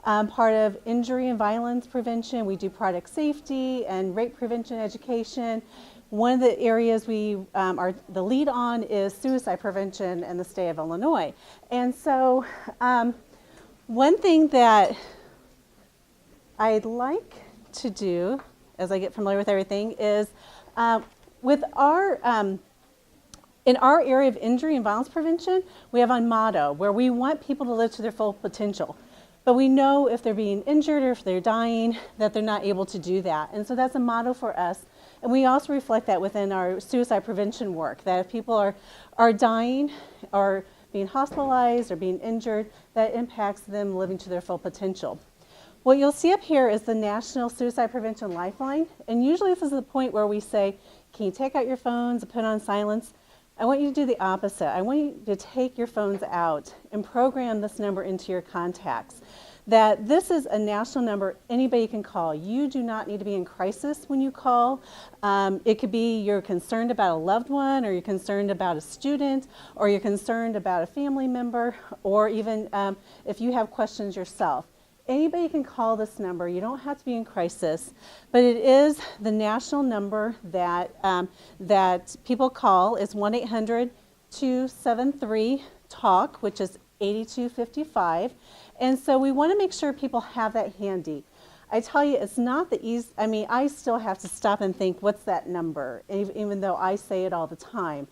part of injury and violence prevention. We do product safety and rape prevention education. One of the areas we are the lead on is suicide prevention in the state of Illinois. And so one thing that I'd like to do as I get familiar with everything is with our in our area of injury and violence prevention, we have a motto where we want people to live to their full potential. But we know if they're being injured or if they're dying, that they're not able to do that. And so that's a motto for us. And we also reflect that within our suicide prevention work, that if people are dying or being hospitalized or being injured, that impacts them living to their full potential. What you'll see up here is the National Suicide Prevention Lifeline. And usually this is the point where we say, can you take out your phones and put on silence? I want you to do the opposite. I want you to take your phones out and program this number into your contacts. That this is a national number anybody can call. You do not need to be in crisis when you call. It could be you're concerned about a loved one, or you're concerned about a student, or you're concerned about a family member, or even if you have questions yourself. Anybody can call this number. You don't have to be in crisis, but it is the national number that that people call. Is 1-800-273-TALK, which is 8255. And so we want to make sure people have that handy. I tell you, it's not the easy. I mean, I still have to stop and think, what's that number? Even though I say it all the time.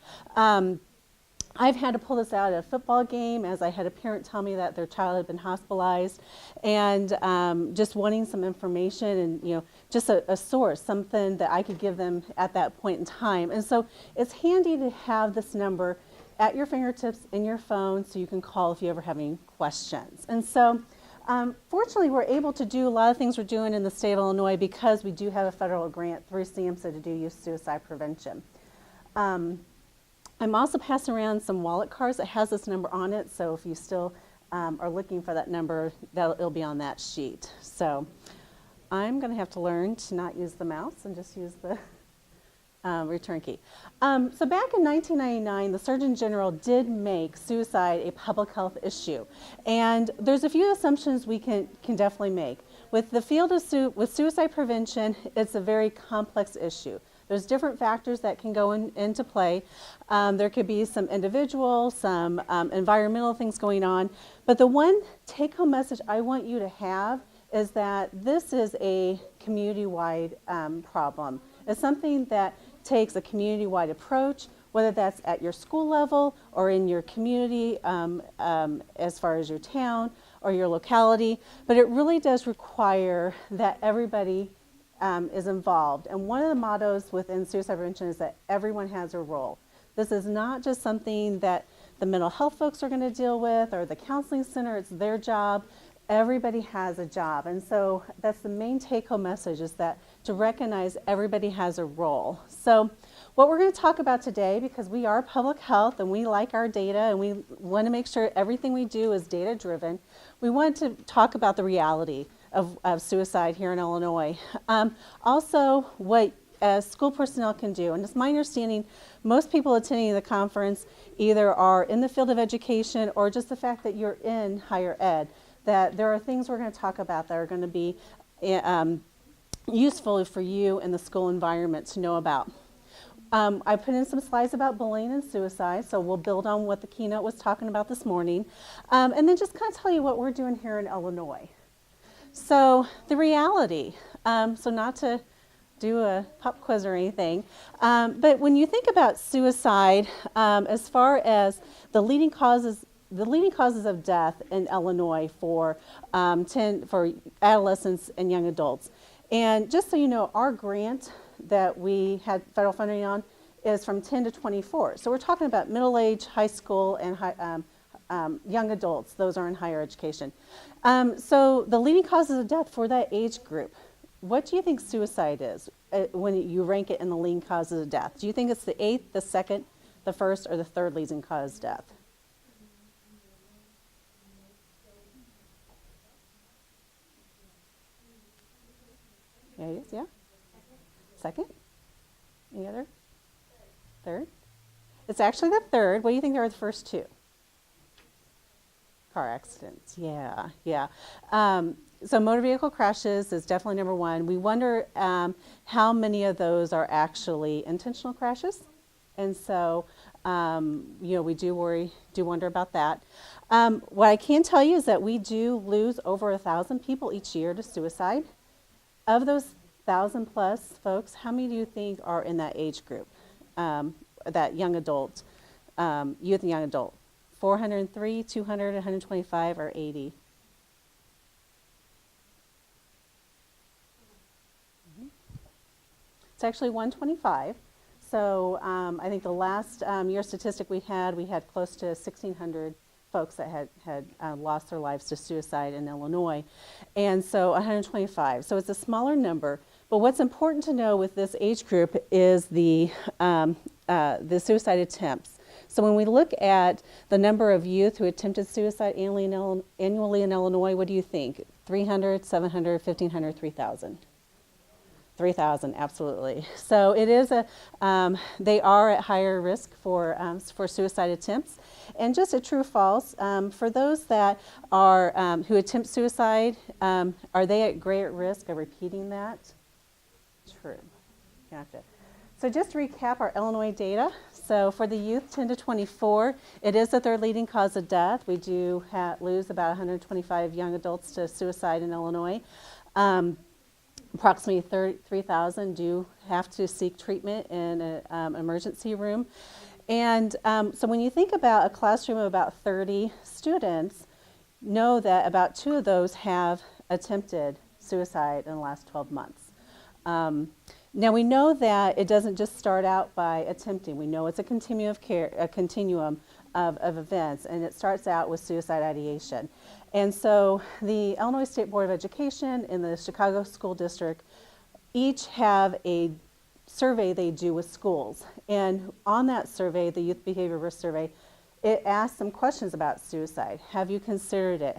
I've had to pull this out at a football game as I had a parent tell me that their child had been hospitalized, and just wanting some information and just a source, something that I could give them at that point in time. And so it's handy to have this number at your fingertips in your phone so you can call if you ever have any questions. And so fortunately we're able to do a lot of things we're doing in the state of Illinois because we do have a federal grant through SAMHSA to do youth suicide prevention. I'm also passing around some wallet cards that has this number on it, so if you still are looking for that number, it'll be on that sheet. So I'm going to have to learn to not use the mouse and just use the return key. So back in 1999, the Surgeon General did make suicide a public health issue. And there's a few assumptions we can definitely make. With the field of with suicide prevention, it's a very complex issue. There's different factors that can go into play. There could be some individual, some environmental things going on. But the one take-home message I want you to have is that this is a community-wide problem. It's something that takes a community-wide approach, whether that's at your school level or in your community as far as your town or your locality. But it really does require that everybody is involved. And one of the mottos within suicide prevention is that everyone has a role. This is not just something that the mental health folks are going to deal with or the counseling center. It's their job. Everybody has a job. And so that's the main take-home message, is that to recognize everybody has a role. So what we're going to talk about today, because we are public health and we like our data and we want to make sure everything we do is data driven, we want to talk about the reality of suicide here in Illinois. Also, what school personnel can do. And it's my understanding most people attending the conference either are in the field of education or just the fact that you're in higher ed, that there are things we're going to talk about that are going to be useful for you in the school environment to know about. I put in some slides about bullying and suicide, so we'll build on what the keynote was talking about this morning. And then just kind of tell you what we're doing here in Illinois. So the reality, so not to do a pop quiz or anything, but when you think about suicide, as far as the leading causes of death in Illinois for adolescents and young adults. And just so you know, our grant that we had federal funding on is from 10 to 24. So we're talking about middle age, high school, and young adults. Those are in higher education. So the leading causes of death for that age group, what do you think suicide is when you rank it in the leading causes of death? Do you think it's the 8th, the 2nd, the 1st, or the 3rd leading cause of death? Yeah, it is, yeah. 2nd? Any other? 3rd? It's actually the 3rd. What do you think are the first two? Car accidents, yeah, yeah. So motor vehicle crashes is definitely number one. We wonder how many of those are actually intentional crashes, and so we do wonder about that. What I can tell you is that we do lose over 1,000 people each year to suicide. Of those 1,000 plus folks, how many do you think are in that age group, that young adult, youth and young adult? 403, 200, 125, or 80? It's actually 125. So I think the last year statistic we had close to 1,600 folks that had lost their lives to suicide in Illinois. And so 125. So it's a smaller number. But what's important to know with this age group is the suicide attempts. So when we look at the number of youth who attempted suicide annually in Illinois, what do you think? 300, 700, 1,500, 3,000? 3,000, absolutely. So it is they are at higher risk for suicide attempts. And just a true false, for those that are who attempt suicide, are they at greater risk of repeating that? True. Gotcha. So just to recap our Illinois data. So for the youth 10 to 24, it is the third leading cause of death. We do lose about 125 young adults to suicide in Illinois. Approximately 3,000 do have to seek treatment in an emergency room. And so when you think about a classroom of about 30 students, know that about 2 of those have attempted suicide in the last 12 months. Now we know that it doesn't just start out by attempting. We know it's a continuum of care, a continuum of events, and it starts out with suicide ideation. And so the Illinois State Board of Education and the Chicago School District each have a survey they do with schools. And on that survey, the Youth Behavior Risk Survey, it asks some questions about suicide. Have you considered it?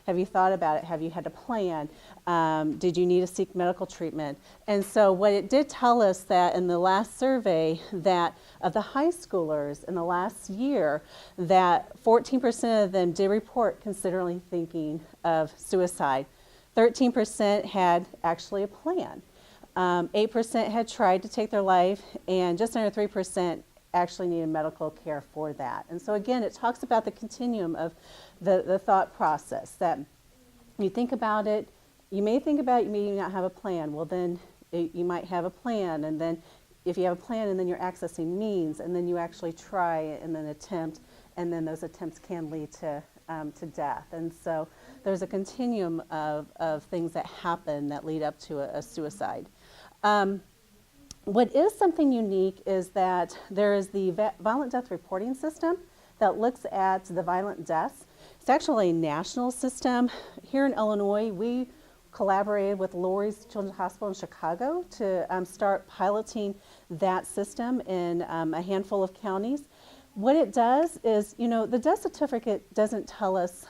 Have you thought about it? Have you had a plan? Did you need to seek medical treatment? And so what it did tell us that in the last survey, that of the high schoolers in the last year, that 14% of them did report considering thinking of suicide. 13% had actually a plan. 8% had tried to take their life, and just under 3% actually needed medical care for that. And so again, it talks about the continuum of the thought process, that you think about it, you may think about it, you may not have a plan. Well, then you might have a plan, and then if you have a plan and then you're accessing means, and then you actually try and then attempt, and then those attempts can lead to death. And so there's a continuum of things that happen that lead up to a suicide. What is something unique is that there is the violent death reporting system that looks at the violent deaths. It's actually a national system. Here in Illinois, we collaborated with Lurie's Children's Hospital in Chicago to start piloting that system in a handful of counties. What it does is, the death certificate doesn't tell us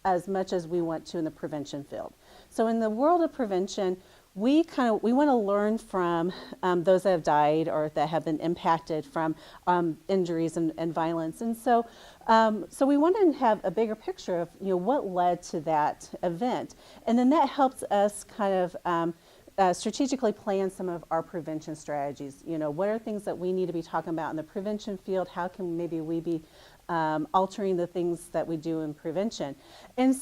as much as we want to in the prevention field. So in the world of prevention, we want to learn from those that have died or that have been impacted from injuries and violence. And so we want to have a bigger picture of what led to that event, and then that helps us kind of strategically plan some of our prevention strategies. What are things that we need to be talking about in the prevention field? How can maybe we be altering the things that we do in prevention? And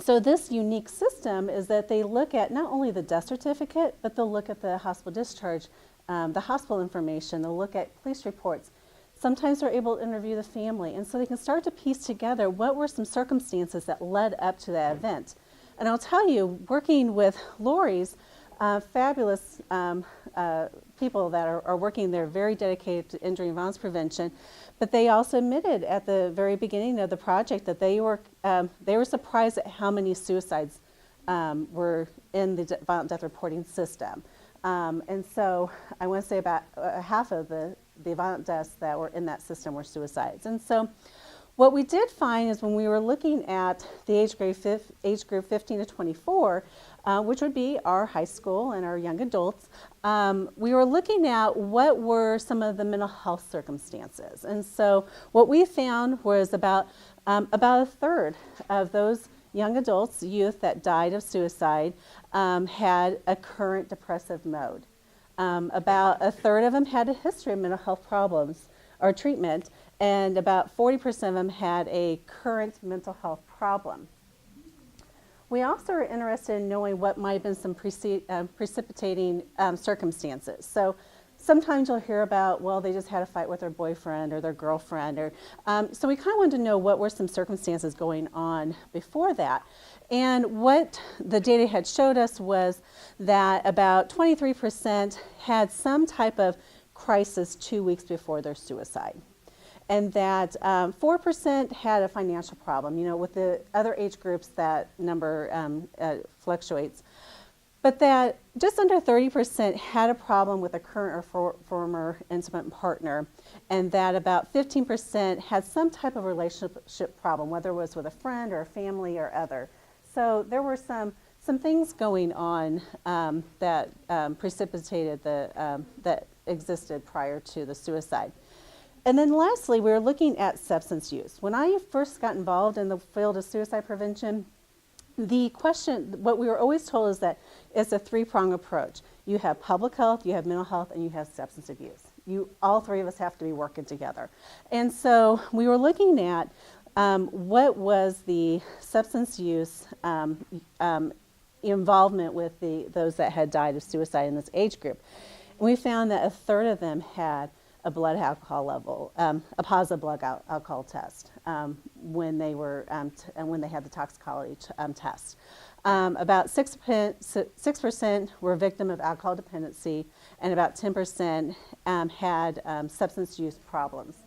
so this unique system is that they look at not only the death certificate, but they'll look at the hospital discharge, the hospital information, they'll look at police reports. Sometimes they're able to interview the family, and so they can start to piece together what were some circumstances that led up to that event. And I'll tell you, working with Lurie's, fabulous people that are working there, very dedicated to injury and violence prevention, but they also admitted at the very beginning of the project that they were surprised at how many suicides were in the violent death reporting system. And so I want to say about half of the violent deaths that were in that system were suicides. And so What we did find is when we were looking at the age group 15 to 24, which would be our high school and our young adults, we were looking at what were some of the mental health circumstances. And so what we found was about a third of those young adults, youth that died of suicide, had a current depressive mode. About a third of them had a history of mental health problems or treatment, and about 40% of them had a current mental health problem. We also are interested in knowing what might have been some precipitating circumstances. So sometimes you'll hear about, well, they just had a fight with their boyfriend or their girlfriend. So we kind of wanted to know what were some circumstances going on before that. And what the data had showed us was that about 23% had some type of crisis 2 weeks before their suicide. And that 4% had a financial problem. You know, with the other age groups, that number fluctuates. But that just under 30% had a problem with a current or former intimate partner, and that about 15% had some type of relationship problem, whether it was with a friend or a family or other. So there were some things going on that precipitated that existed prior to the suicide. And then lastly, we were looking at substance use. When I first got involved in the field of suicide prevention, what we were always told is that it's a three-pronged approach. You have public health, you have mental health, and you have substance abuse. All three of us have to be working together. And so we were looking at what was the substance use involvement with those that had died of suicide in this age group. And we found that a third of them had a blood alcohol level, a positive blood alcohol test when they were when they had the toxicology test. About 6% were victim of alcohol dependency, and about 10% had substance use problems.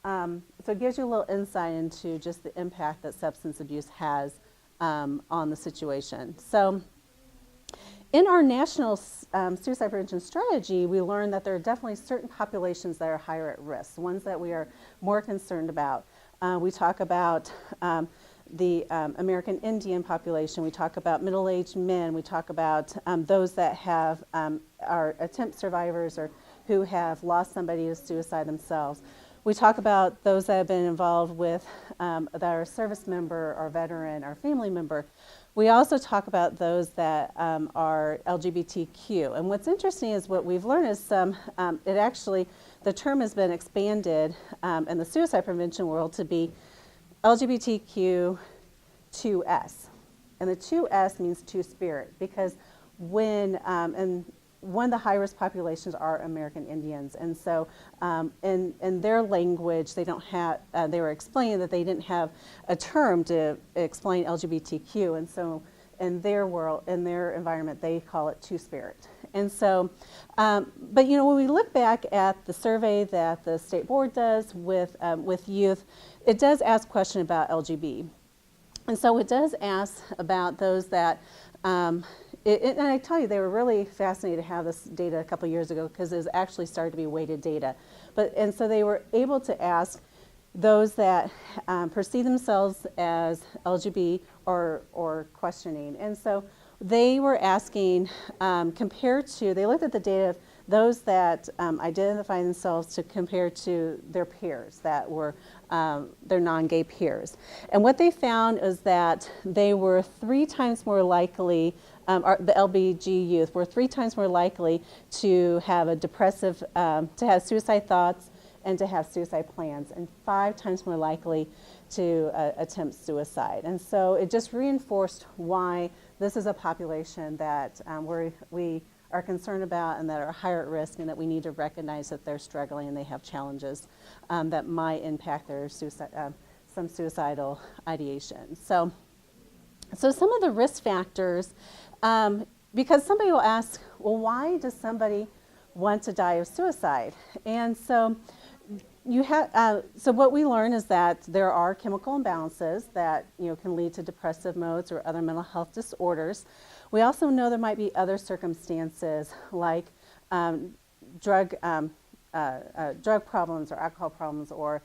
So it gives you a little insight into just the impact that substance abuse has on the situation. So in our national suicide prevention strategy, we learned that there are definitely certain populations that are higher at risk, ones that we are more concerned about. We talk about the American Indian population. We talk about middle-aged men. We talk about those that are attempt survivors or who have lost somebody to suicide themselves. We talk about those that have been involved with that are a service member or veteran or family member. We also talk about those that are LGBTQ. And what's interesting is what we've learned is the term has been expanded in the suicide prevention world to be LGBTQ2S. And the 2S means two-spirit, because and one of the high-risk populations are American Indians. And so in their language, they were explaining that they didn't have a term to explain LGBTQ. And so in their world, in their environment, they call it two-spirit. And so, but you know, when we look back at the survey that the state board does with youth, it does ask a question about LGB. And so it does ask about those that, and I tell you, they were really fascinated to have this data a couple years ago because it actually started to be weighted data. And so they were able to ask those that perceive themselves as LGBT or questioning. And so they were asking, they looked at the data of those that identify themselves to compare to their peers that were their non-gay peers. And what they found is that they were 3 times more likely, the LBG youth were 3 times more likely to have to have suicide thoughts and to have suicide plans, and 5 times more likely to attempt suicide. And so it just reinforced why this is a population that we are concerned about and that are higher at risk, and that we need to recognize that they're struggling and they have challenges that might impact their some suicidal ideation. So some of the risk factors, because somebody will ask, well, why does somebody want to die of suicide? And so so what we learn is that there are chemical imbalances that can lead to depressive modes or other mental health disorders. We also know there might be other circumstances like drug problems or alcohol problems or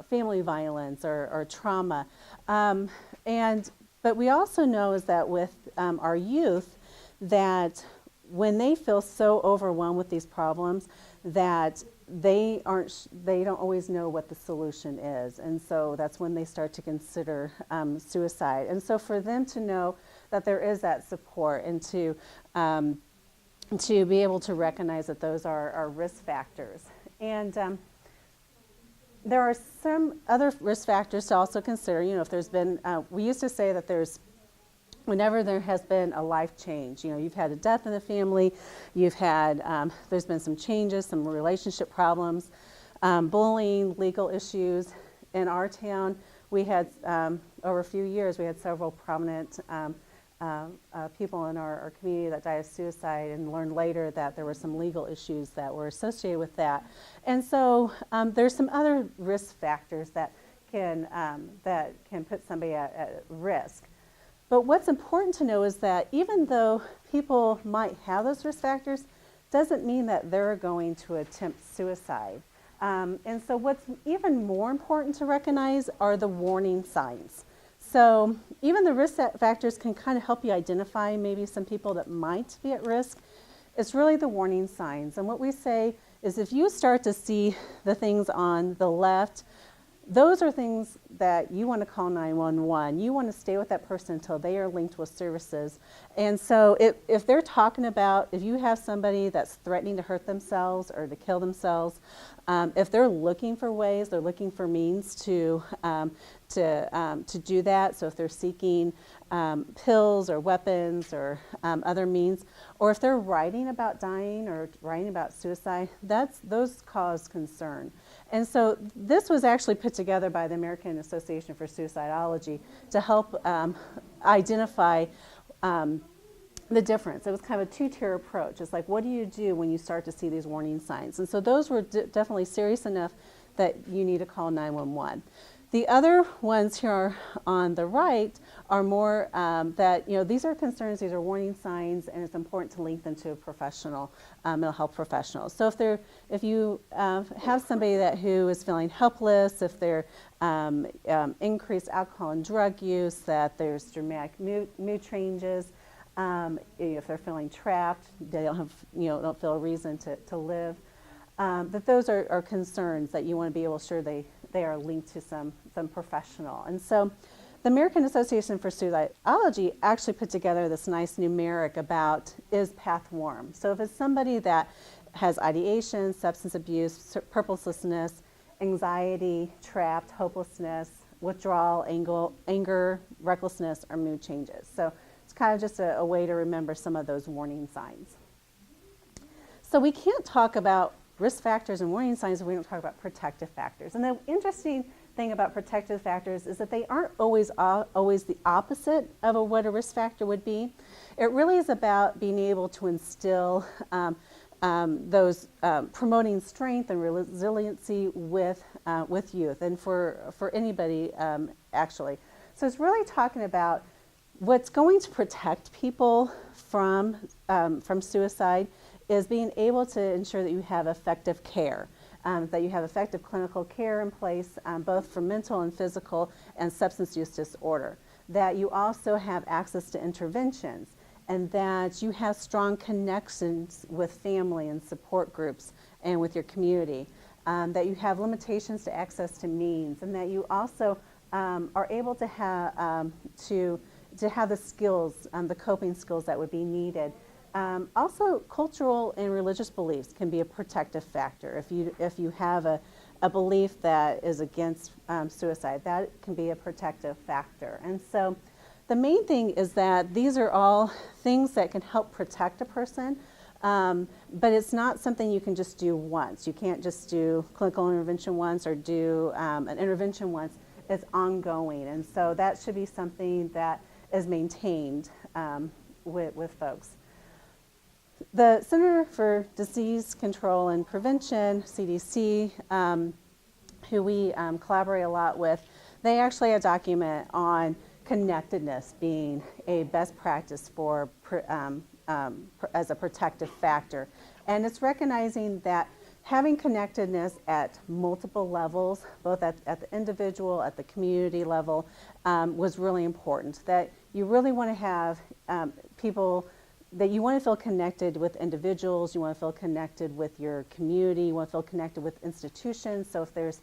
family violence or trauma. But we also know is that with our youth, that when they feel so overwhelmed with these problems, that they don't always know what the solution is, and so that's when they start to consider suicide. And so for them to know that there is that support, and to be able to recognize that those are risk factors. And there are some other risk factors to also consider. You know, if there's been, we used to say that whenever there has been a life change, you know, you've had a death in the family, you've had, there's been some changes, some relationship problems, bullying, legal issues. In our town, we had, over a few years, we had several prominent people in our community that died of suicide, and learned later that there were some legal issues that were associated with that. And so there's some other risk factors that can put somebody at risk. But what's important to know is that even though people might have those risk factors, doesn't mean that they're going to attempt suicide. And so what's even more important to recognize are the warning signs. So even the risk factors can kind of help you identify maybe some people that might be at risk. It's really the warning signs. And what we say is if you start to see the things on the left, those are things that you want to call 911. You want to stay with that person until they are linked with services. And so if they're talking about, if you have somebody that's threatening to hurt themselves or to kill themselves, if they're looking for ways, they're looking for means to do that. So if they're seeking pills or weapons or other means, or if they're writing about dying or writing about suicide, those cause concern. And so this was actually put together by the American Association for Suicidology to help identify the difference. It was kind of a two-tier approach. It's like, what do you do when you start to see these warning signs? And so those were definitely serious enough that you need to call 911. The other ones here on the right are more that, you know, these are concerns, these are warning signs, and it's important to link them to a professional, mental health professional. So if you have somebody who is feeling helpless, if they're increased alcohol and drug use, that there's dramatic mood changes, if they're feeling trapped, they don't feel a reason to live, that those are concerns that you want to be able to ensure they are linked to some professional. And so the American Association for Suicidology actually put together this nice numeric about is path warm. So if it's somebody that has ideation, substance abuse, purposelessness, anxiety, trapped, hopelessness, withdrawal, anger, recklessness, or mood changes. So it's kind of just a way to remember some of those warning signs. So we can't talk about risk factors and warning signs if we don't talk about protective factors. And the interesting thing about protective factors is that they aren't always the opposite of what a risk factor would be. It really is about being able to instill those promoting strength and resiliency with youth and for anybody actually. So it's really talking about what's going to protect people from suicide is being able to ensure that you have effective care, that you have effective clinical care in place, both for mental and physical and substance use disorder, that you also have access to interventions, and that you have strong connections with family and support groups and with your community, that you have limitations to access to means, and that you also are able to have the skills, the coping skills that would be needed. Also, cultural and religious beliefs can be a protective factor. If you have a belief that is against suicide, that can be a protective factor. And so the main thing is that these are all things that can help protect a person, but it's not something you can just do once. You can't just do clinical intervention once or do an intervention once. It's ongoing, and so that should be something that is maintained with folks. The Center for Disease Control and Prevention, CDC, who we collaborate a lot with, they actually have a document on connectedness being a best practice as a protective factor. And it's recognizing that having connectedness at multiple levels, both at the individual, at the community level, was really important. That you really want to have people, that you want to feel connected with individuals, you want to feel connected with your community, you want to feel connected with institutions. So if there's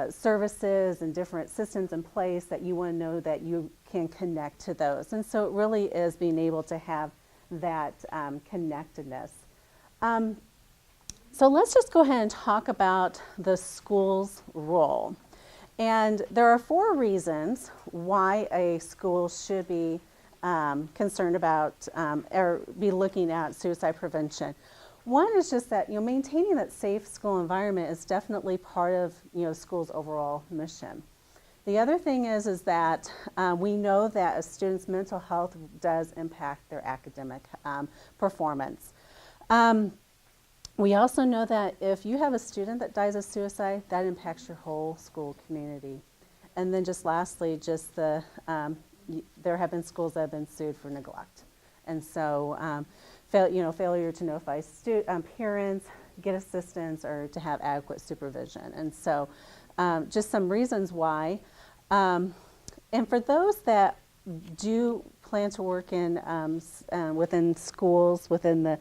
services and different systems in place, that you want to know that you can connect to those. And so it really is being able to have that connectedness. So let's just go ahead and talk about the school's role. And there are 4 reasons why a school should be concerned about or be looking at suicide prevention. One is just that, maintaining that safe school environment is definitely part of, school's overall mission. The other thing is that we know that a student's mental health does impact their academic performance. We also know that if you have a student that dies of suicide, that impacts your whole school community. And then just lastly, just there have been schools that have been sued for neglect. And so failure to notify parents, get assistance, or to have adequate supervision. And so just some reasons why. And for those that do plan to work in within schools, within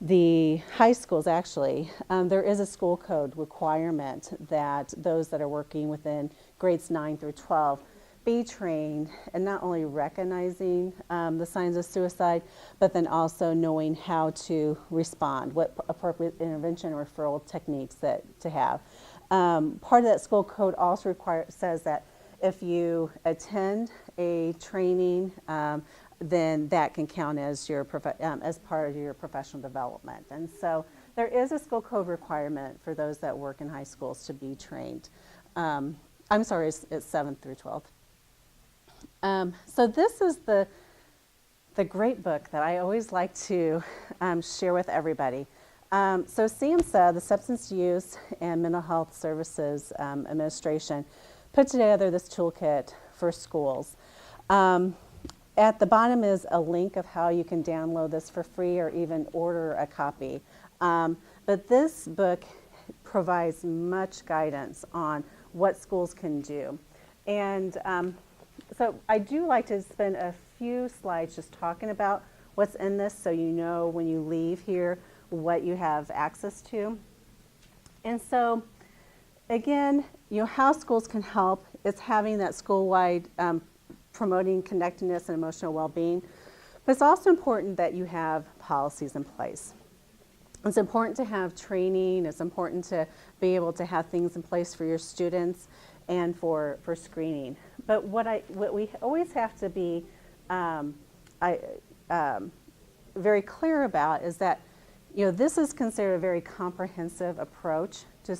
the high schools actually, there is a school code requirement that those that are working within grades 9 through 12 be trained in not only recognizing the signs of suicide, but then also knowing how to respond, what appropriate intervention or referral techniques to have. Part of that school code also says that if you attend a training, then that can count as as part of your professional development. And so there is a school code requirement for those that work in high schools to be trained. I'm sorry, it's 7th through 12th. So this is the great book that I always like to share with everybody. So SAMHSA, the Substance Use and Mental Health Services Administration, put together this toolkit for schools. At the bottom is a link of how you can download this for free or even order a copy. But this book provides much guidance on what schools can do. And so I do like to spend a few slides just talking about what's in this so you know when you leave here what you have access to. And so again, how schools can help is having that school-wide promoting connectedness and emotional well-being. But it's also important that you have policies in place. It's important to have training. It's important to be able to have things in place for your students and for screening. But what we always have to be very clear about is that this is considered a very comprehensive approach to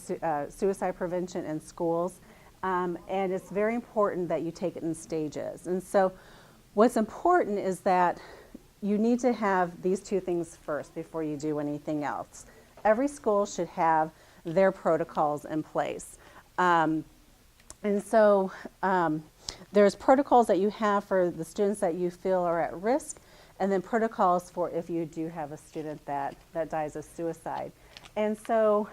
suicide prevention in schools, and it's very important that you take it in stages. And so what's important is that you need to have these 2 things first before you do anything else. Every school should have their protocols in place. And so there's protocols that you have for the students that you feel are at risk, and then protocols for if you do have a student that dies of suicide. And so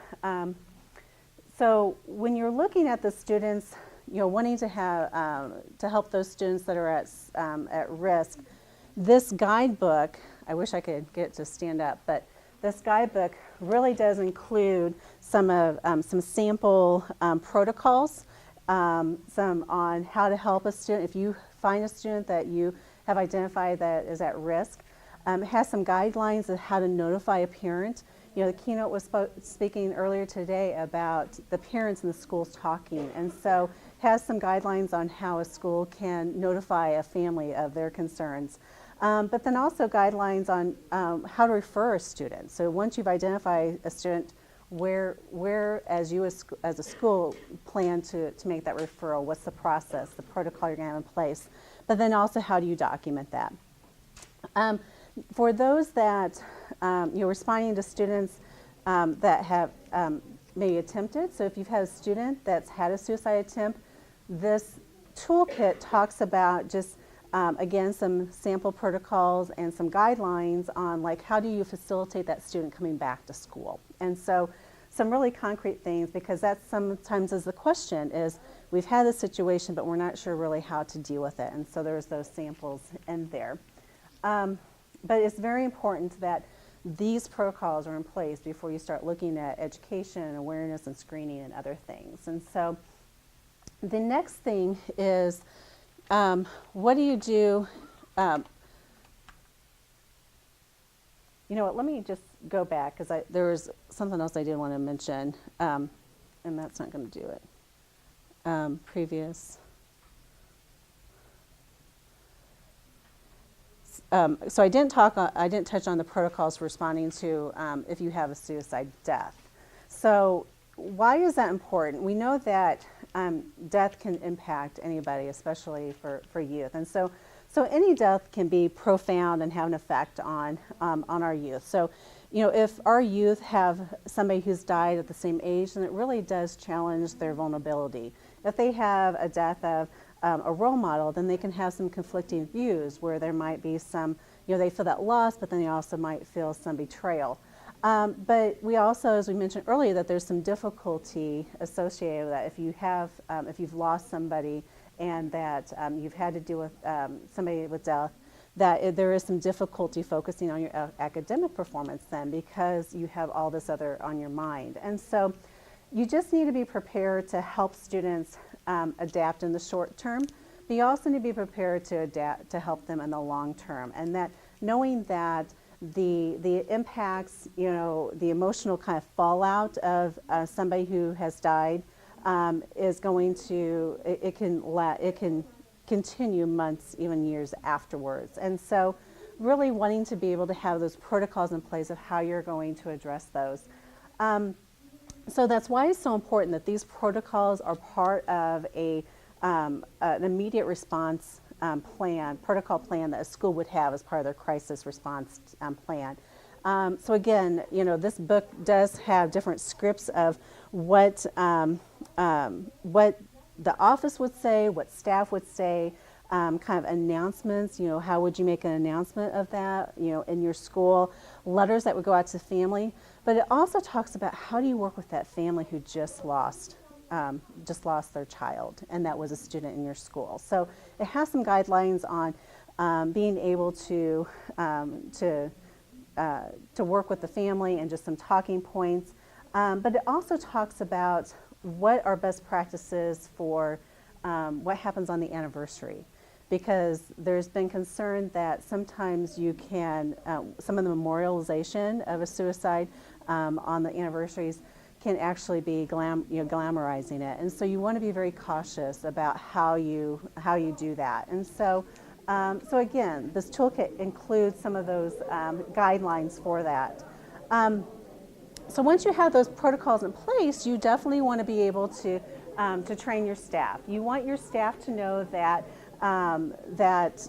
so when you're looking at the students, wanting to have to help those students that are at risk, this guidebook, I wish I could get it to stand up, but this guidebook really does include some sample protocols, some on how to help a student. If you find a student that you have identified that is at risk, it has some guidelines of how to notify a parent. The keynote was speaking earlier today about the parents in the schools talking, and so has some guidelines on how a school can notify a family of their concerns. But then also guidelines on how to refer a student. So once you've identified a student, where as you as a school plan to make that referral, what's the process, the protocol you're going to have in place, but then also how do you document that. For those that you're responding to students that have maybe attempted, so if you've had a student that's had a suicide attempt, this toolkit talks about just again, some sample protocols and some guidelines on like how do you facilitate that student coming back to school. And so some really concrete things, because that's sometimes is the question is, we've had this situation, but we're not sure really how to deal with it. And so there's those samples in there. But it's very important that these protocols are in place before you start looking at education and awareness and screening and other things. And so the next thing is, what do you do? You know what, let me just go back, because there was something else I did want to mention, and that's not going to do it. Previous. So I didn't touch on the protocols for responding to if you have a suicide death. So why is that important? We know that death can impact anybody, especially for youth. And so any death can be profound and have an effect on our youth. So, you know, if our youth have somebody who's died at the same age, then it really does challenge their vulnerability. If they have a death of a role model, then they can have some conflicting views where there might be some, you know, they feel that loss, but then they also might feel some betrayal. But we also, as we mentioned earlier, that there's some difficulty associated with that. If you have, if you've lost somebody and that you've had to deal with somebody with death, that there is some difficulty focusing on your academic performance then, because you have all this other on your mind. And so you just need to be prepared to help students adapt in the short term, but you also need to be prepared to adapt to help them in the long term. And that knowing that the impacts, you know, the emotional kind of fallout of somebody who has died is going to, it can continue months, even years afterwards. And so really wanting to be able to have those protocols in place of how you're going to address those. So that's why it's so important that these protocols are part of an immediate response protocol plan that a school would have as part of their crisis response plan. So again, you know, this book does have different scripts of what the office would say, what staff would say, kind of announcements, you know, how would you make an announcement of that, you know, in your school, letters that would go out to family. But it also talks about how do you work with that family who just lost their child, and that was a student in your school. So it has some guidelines on being able to work with the family and just some talking points. But it also talks about what are best practices for what happens on the anniversary, because there's been concern that sometimes you can, some of the memorialization of a suicide on the anniversaries can actually be glamorizing it. And so you want to be very cautious about how you do that. And so, so again, this toolkit includes some of those guidelines for that. So once you have those protocols in place, you definitely want to be able to train your staff. You want your staff to know that that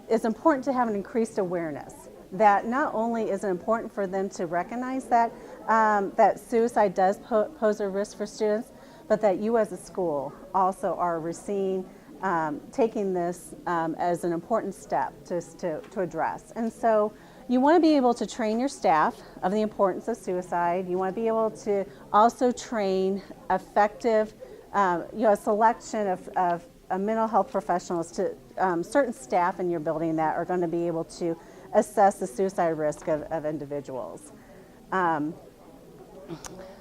it's important to have an increased awareness. That not only is it important for them to recognize that that suicide does pose a risk for students, but that you as a school also are taking this as an important step to address. And so you want to be able to train your staff of the importance of suicide. You want to be able to also train effective, a selection of mental health professionals to certain staff in your building that are going to be able to assess the suicide risk of individuals.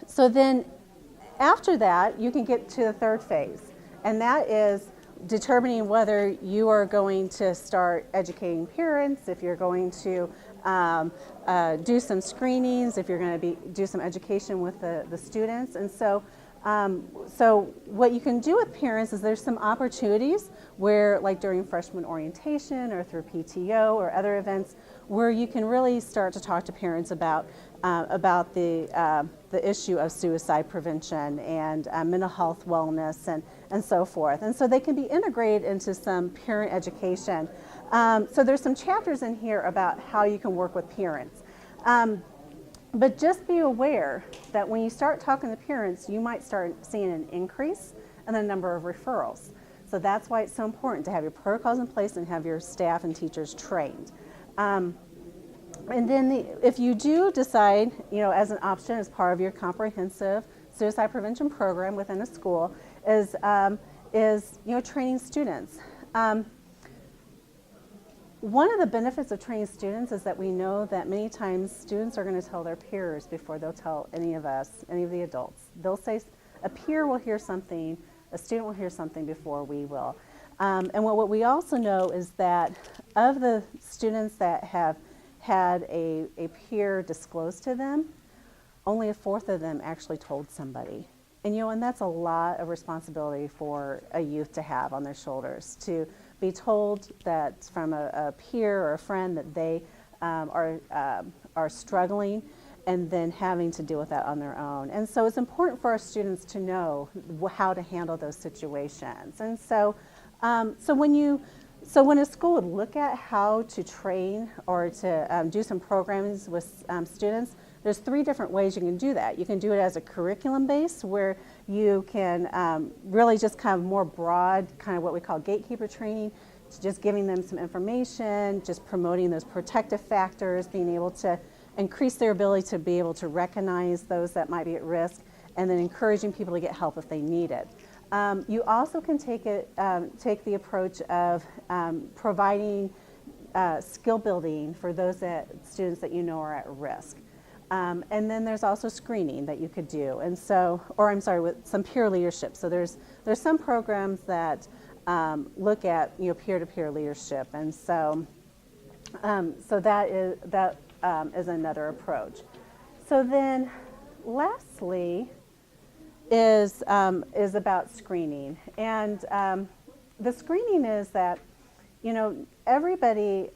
So then after that, you can get to the third phase, and that is determining whether you are going to start educating parents, if you're going to do some screenings, if you're going to do some education with the students. And so so what you can do with parents is there's some opportunities where, like during freshman orientation or through PTO or other events, where you can really start to talk to parents about the issue of suicide prevention and mental health wellness and so forth. And so they can be integrated into some parent education. So there's some chapters in here about how you can work with parents. But just be aware that when you start talking to parents, you might start seeing an increase in the number of referrals. So that's why it's so important to have your protocols in place and have your staff and teachers trained. And then if you do decide, as an option as part of your comprehensive suicide prevention program within a school is training students. One of the benefits of training students is that we know that many times students are going to tell their peers before they'll tell any of us, any of the adults. They'll say, a peer will hear something, a student will hear something before we will. And what we also know is that of the students that have had a peer disclose to them, only a fourth of them actually told somebody. And that's a lot of responsibility for a youth to have on their shoulders, to be told that from a peer or a friend that they are struggling, and then having to deal with that on their own. And so it's important for our students to know how to handle those situations. And so when a school would look at how to train or to do some programs with students, there's 3 different ways you can do that. You can do it as a curriculum base, where you can really just kind of more broad, kind of what we call gatekeeper training, just giving them some information, just promoting those protective factors, being able to increase their ability to be able to recognize those that might be at risk, and then encouraging people to get help if they need it. You also can take the approach of providing skill building for those students that are at risk. And then there's also screening that you could do, with some peer leadership. So there's some programs that look at peer-to-peer leadership, and so that is another approach. So then, lastly, is about screening, and the screening is that everybody,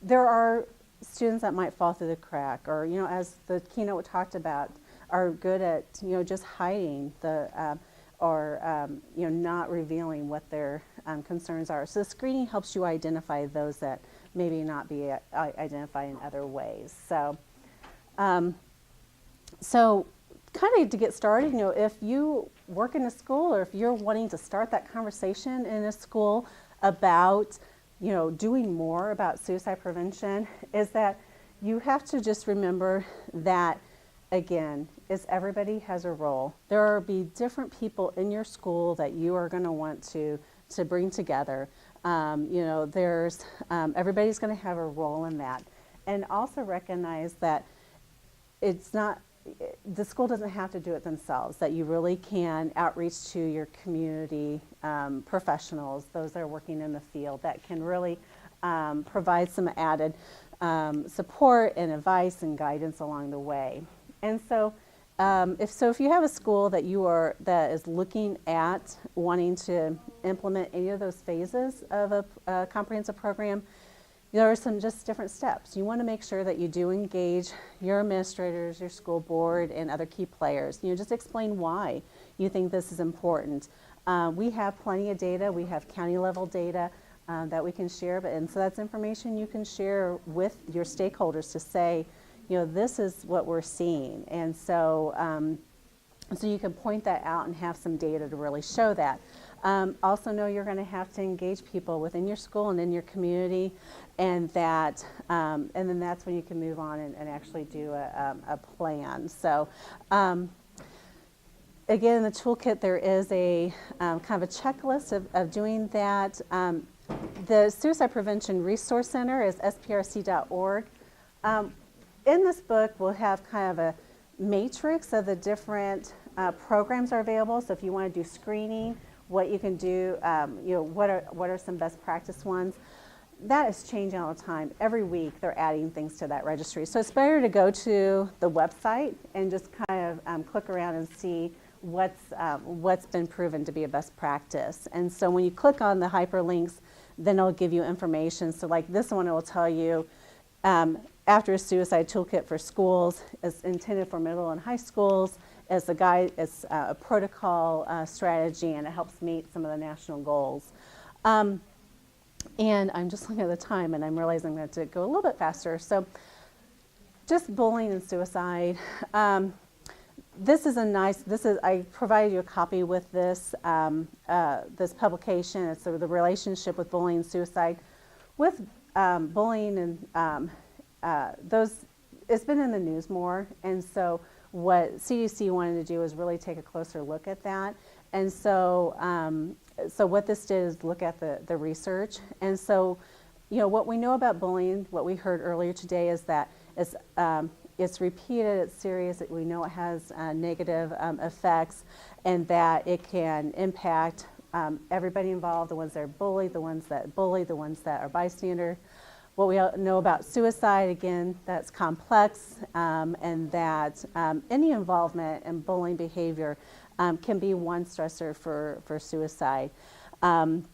there are students that might fall through the crack, or as the keynote talked about, are good at just hiding not revealing what their concerns are. So the screening helps you identify those that maybe not be identified in other ways. So kind of to get started, if you work in a school, or if you're wanting to start that conversation in a school about doing more about suicide prevention, is that you have to just remember that, again, everybody has a role. There will be different people in your school that you are going to want to bring together. Everybody's going to have a role in that. And also recognize that the school doesn't have to do it themselves, that you really can outreach to your community professionals, those that are working in the field, that can really provide some added support and advice and guidance along the way. And so if you have a school that is looking at wanting to implement any of those phases of a comprehensive program, there are some just different steps. You want to make sure that you do engage your administrators, your school board, and other key players. Just explain why you think this is important. We have plenty of data. We have county level data that we can share, and so that's information you can share with your stakeholders to say, this is what we're seeing. And so you can point that out and have some data to really show that. Also know you're going to have to engage people within your school and in your community, and then that's when you can move on and actually do a plan. So again, in the toolkit there is a kind of a checklist of doing that. The Suicide Prevention Resource Center is sprc.org. In this book, we'll have kind of a matrix of the different programs are available. So if you want to do screening, what you can do, what are some best practice ones. That is changing all the time. Every week they're adding things to that registry. So it's better to go to the website and just kind of click around and see what's been proven to be a best practice. And so when you click on the hyperlinks, then it'll give you information. So like this one, it will tell you after a suicide toolkit for schools is intended for middle and high schools. As a guide, as a protocol strategy, and it helps meet some of the national goals. And I'm just looking at the time, and I'm realizing I'm going to go a little bit faster. So just bullying and suicide. this is I provided you a copy with this, this publication. It's the relationship with bullying and suicide. With bullying and those, it's been in the news more, and so what CDC wanted to do is really take a closer look at that. And so, so what this did is look at the research. And so, you know, what we know about bullying, what we heard earlier today is that it's repeated, it's serious, we know it has negative effects, and that it can impact everybody involved, the ones that are bullied, the ones that bully, the ones that are bystander. What we know about suicide, again, that's complex, and that any involvement in bullying behavior can be one stressor for suicide. And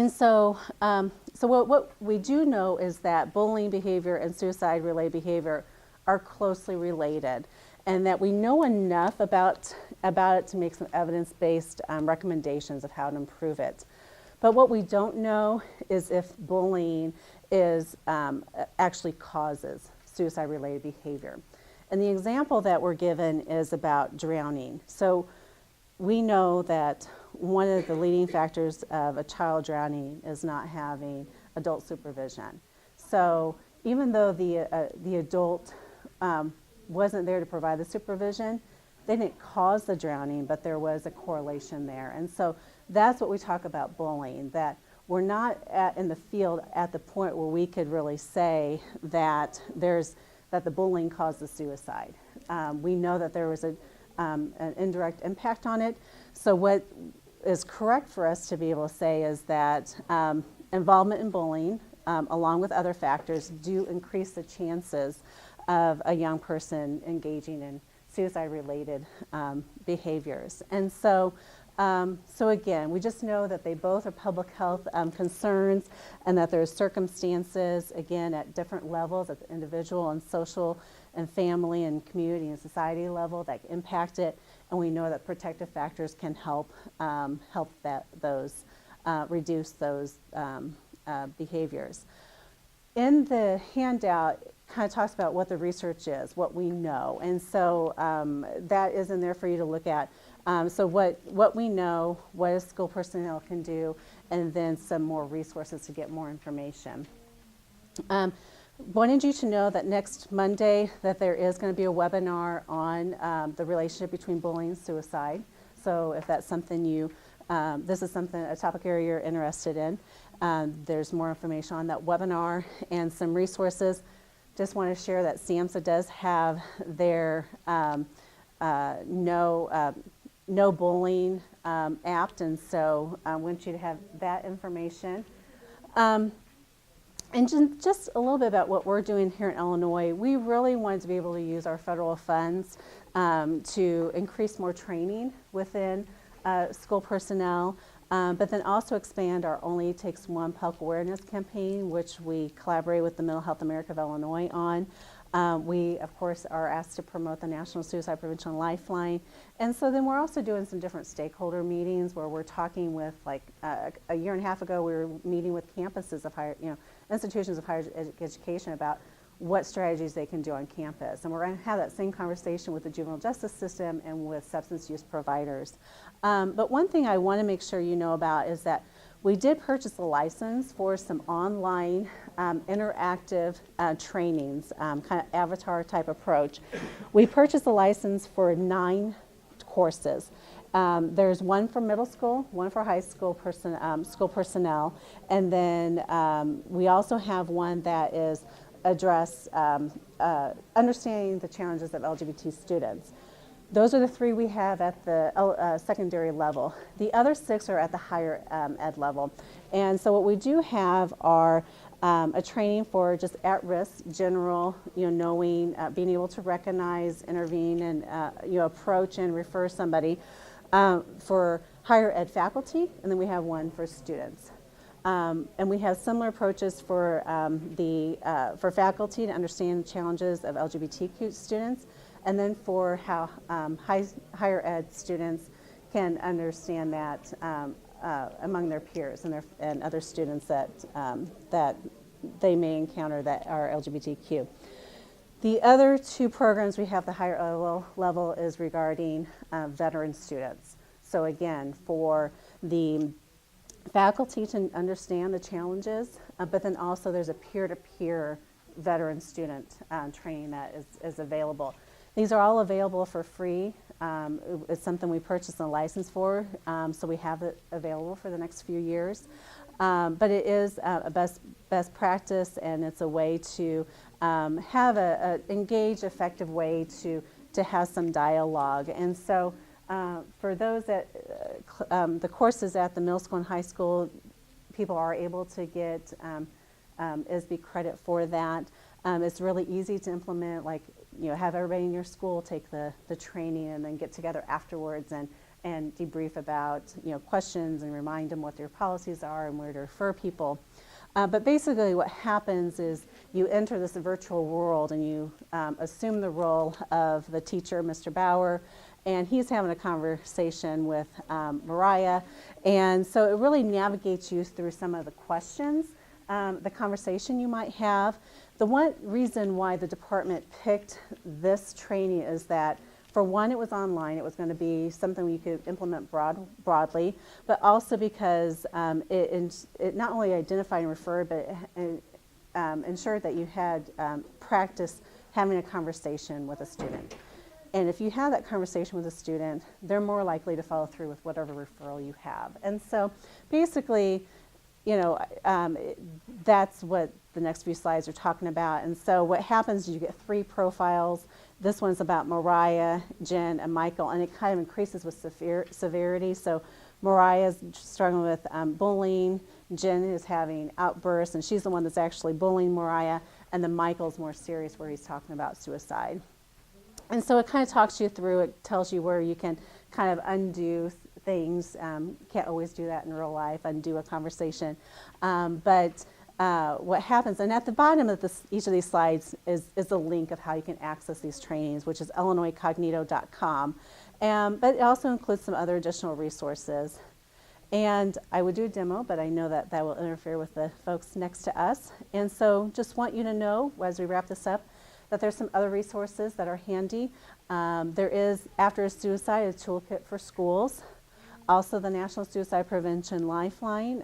so, so what we do know is that bullying behavior and suicide-related behavior are closely related, and that we know enough about it to make some evidence-based recommendations of how to improve it. But what we don't know is if bullying is actually causes suicide-related behavior. And the example that we're given is about drowning. So we know that one of the leading factors of a child drowning is not having adult supervision. So even though the adult wasn't there to provide the supervision, they didn't cause the drowning, but there was a correlation there. And so that's what we talk about bullying, that we're not in the field at the point where we could really say that that the bullying caused the suicide. We know that there was an indirect impact on it. So what is correct for us to be able to say is that involvement in bullying, along with other factors, do increase the chances of a young person engaging in suicide-related behaviors. And so, so again, we just know that they both are public health concerns, and that there's circumstances, again, at different levels, at the individual and social and family and community and society level that impact it. And we know that protective factors can help reduce those behaviors. In the handout, kind of talks about what the research is, what we know. And so that is in there for you to look at. So what we know, what a school personnel can do, and then some more resources to get more information. Wanted you to know that next Monday that there is going to be a webinar on the relationship between bullying and suicide. So if that's something this is a topic area you're interested in, there's more information on that webinar and some resources. Just want to share that SAMHSA does have their no bullying app, and so I want you to have that information. And just a little bit about what we're doing here in Illinois. We really wanted to be able to use our federal funds to increase more training within school personnel, but then also expand our Only It Takes One public awareness campaign, which we collaborate with the Mental Health America of Illinois on. We, of course, are asked to promote the National Suicide Prevention Lifeline. And so then we're also doing some different stakeholder meetings where we're talking with, like a year and a half ago, we were meeting with campuses of institutions of higher education about what strategies they can do on campus. And we're going to have that same conversation with the juvenile justice system and with substance use providers. But one thing I want to make sure you know about is that we did purchase a license for some online interactive trainings, kind of avatar type approach. We purchased a license for 9 courses. There's one for middle school, one for high school school personnel, and then we also have one that is address understanding the challenges of LGBT students. Those are the 3 we have at the secondary level. The other 6 are at the higher ed level. And so what we do have are a training for just at-risk, general, knowing, being able to recognize, intervene, and approach and refer somebody for higher ed faculty, and then we have one for students. And we have similar approaches for for faculty to understand the challenges of LGBTQ students, and then for how higher ed students can understand that among their peers and other students that they may encounter that are LGBTQ. The other two programs we have, the higher level is regarding veteran students. So again, for the faculty to understand the challenges, but then also there's a peer-to-peer veteran student training that is available. These are all available for free. It's something we purchased a license for, so we have it available for the next few years. But it is a best practice, and it's a way to have a engaged, effective way to have some dialogue. And so for those that the courses at the middle school and high school, people are able to get ISB credit for that. It's really easy to implement, like, have everybody in your school take the training and then get together afterwards and debrief about, questions and remind them what their policies are and where to refer people. But basically what happens is you enter this virtual world and you assume the role of the teacher, Mr. Bauer, and he's having a conversation with Mariah. And so it really navigates you through some of the questions, the conversation you might have. The one reason why the department picked this training is that, for one, it was online. It was going to be something we could implement broadly, but also because it not only identified and referred, but it ensured that you had practice having a conversation with a student. And if you have that conversation with a student, they're more likely to follow through with whatever referral you have. And so basically, that's what the next few slides are talking about. And so what happens is you get 3 profiles. This one's about Mariah, Jen, and Michael, and it kind of increases with severity. So Mariah's struggling with bullying, Jen is having outbursts, and she's the one that's actually bullying Mariah, and then Michael's more serious, where he's talking about suicide. And so it kind of talks you through, it tells you where you can kind of undo things. Can't always do that in real life, undo a conversation. But what happens, and at the bottom of each of these slides is a link of how you can access these trainings, which is illinoiscognito.com. But it also includes some other additional resources. And I would do a demo, but I know that that will interfere with the folks next to us. And so just want you to know, as we wrap this up, that there's some other resources that are handy. There is, after a suicide, a toolkit for schools. Also, the National Suicide Prevention Lifeline.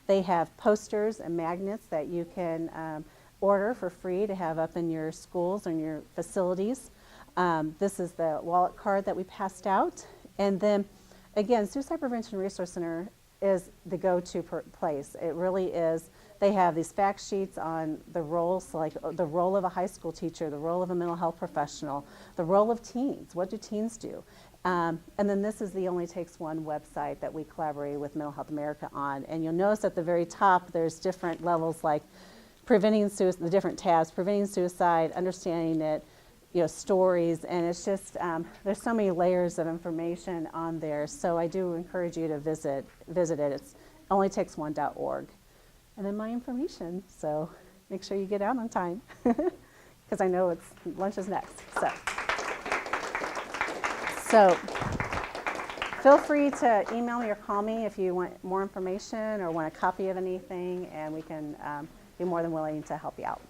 They have posters and magnets that you can order for free to have up in your schools and your facilities. This is the wallet card that we passed out. And then, again, Suicide Prevention Resource Center is the go-to place. It really is. They have these fact sheets on the roles, like the role of a high school teacher, the role of a mental health professional, the role of teens. What do teens do? And then this is the Only Takes One website that we collaborate with Mental Health America on. And you'll notice at the very top there's different levels, like preventing suicide, the different tabs, preventing suicide, understanding it, stories, and it's just, there's so many layers of information on there. So I do encourage you to visit it. It's onlytakesone.org. And then my information, so make sure you get out on time, because I know lunch is next. So feel free to email me or call me if you want more information or want a copy of anything, and we can be more than willing to help you out.